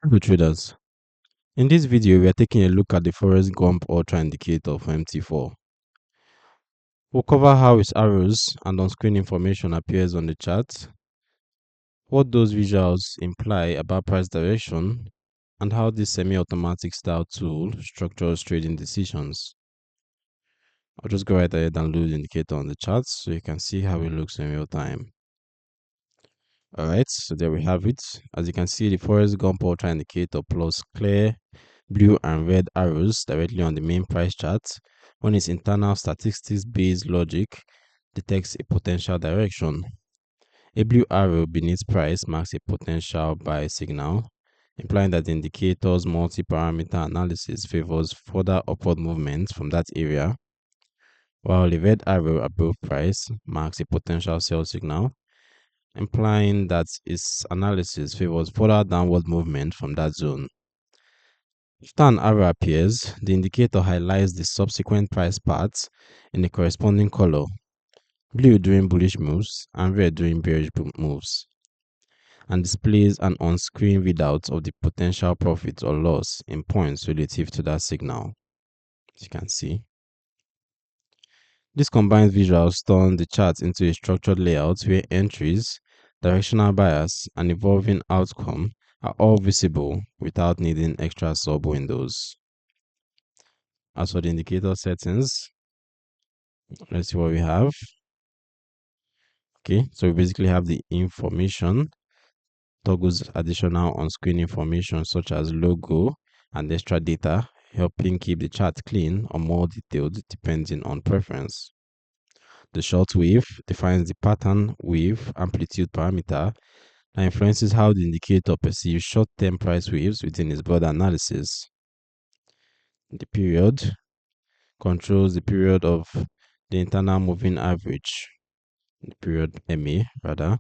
Hello traders. In this video, we are taking a look at the Forex Gump Ultra Indicator for MT4. We'll cover how its arrows and on-screen information appears on the chart, what those visuals imply about price direction, and how this semi-automatic style tool structures trading decisions. I'll just go right ahead and load the indicator on the chart so you can see how it looks in real time. Alright, so there we have it. As you can see, the Forex Gump Ultra Indicator plots clear blue and red arrows directly on the main price chart when its internal statistics-based logic detects a potential direction. A blue arrow beneath price marks a potential buy signal, implying that the indicator's multi-parameter analysis favors further upward movement from that area, while the red arrow above price marks a potential sell signal, implying that its analysis favors further downward movement from that zone. After an arrow appears, the indicator highlights the subsequent price paths in the corresponding color, blue during bullish moves and red during bearish moves, and displays an on-screen readout of the potential profit or loss in points relative to that signal. As you can see, this combined visuals turn the chart into a structured layout where entries, directional bias, and evolving outcome are all visible without needing extra sub windows. As for the indicator settings, let's see what we have. Okay, so we basically have the information, toggles additional on-screen information such as logo and extra data, helping keep the chart clean or more detailed depending on preference. The short wave defines the pattern wave amplitude parameter that influences how the indicator perceives short-term price waves within its broader analysis. The period controls the period of the internal moving average, the period MA rather.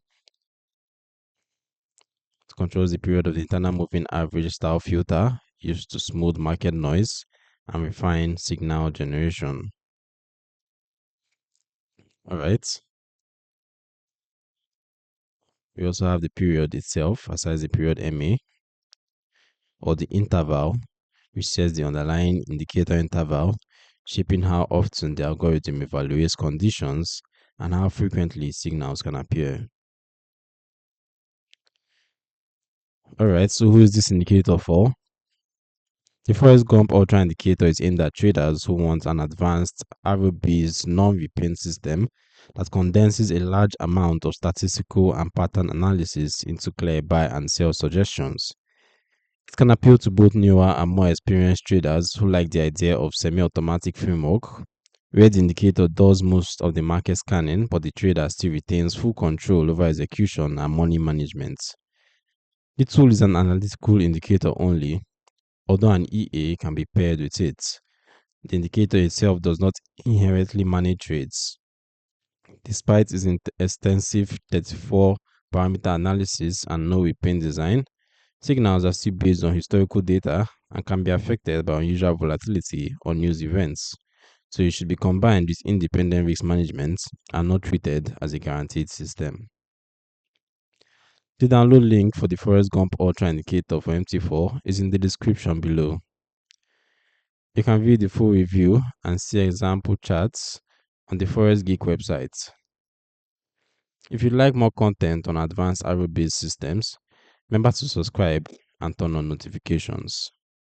It controls the period of the internal moving average style filter used to smooth market noise and refine signal generation. Alright. We also have the period itself, aside the period MA, or the interval, which sets the underlying indicator interval, shaping how often the algorithm evaluates conditions and how frequently signals can appear. Alright, so who is this indicator for? The Forex Gump Ultra Indicator is aimed at traders who want an advanced arrow-based non-repaint system that condenses a large amount of statistical and pattern analysis into clear buy and sell suggestions. It can appeal to both newer and more experienced traders who like the idea of semi-automatic framework, where the indicator does most of the market scanning, but the trader still retains full control over execution and money management. The tool is an analytical indicator only, although an EA can be paired with it. The indicator itself does not inherently manage trades. Despite its extensive 34 parameter analysis and no repaint design, signals are still based on historical data and can be affected by unusual volatility or news events, so it should be combined with independent risk management and not treated as a guaranteed system. The download link for the Forex Gump Ultra Indicator for MT4 is in the description below. You can view the full review and see example charts on the Forex Geek website. If you'd like more content on advanced arrow-based systems, remember to subscribe and turn on notifications.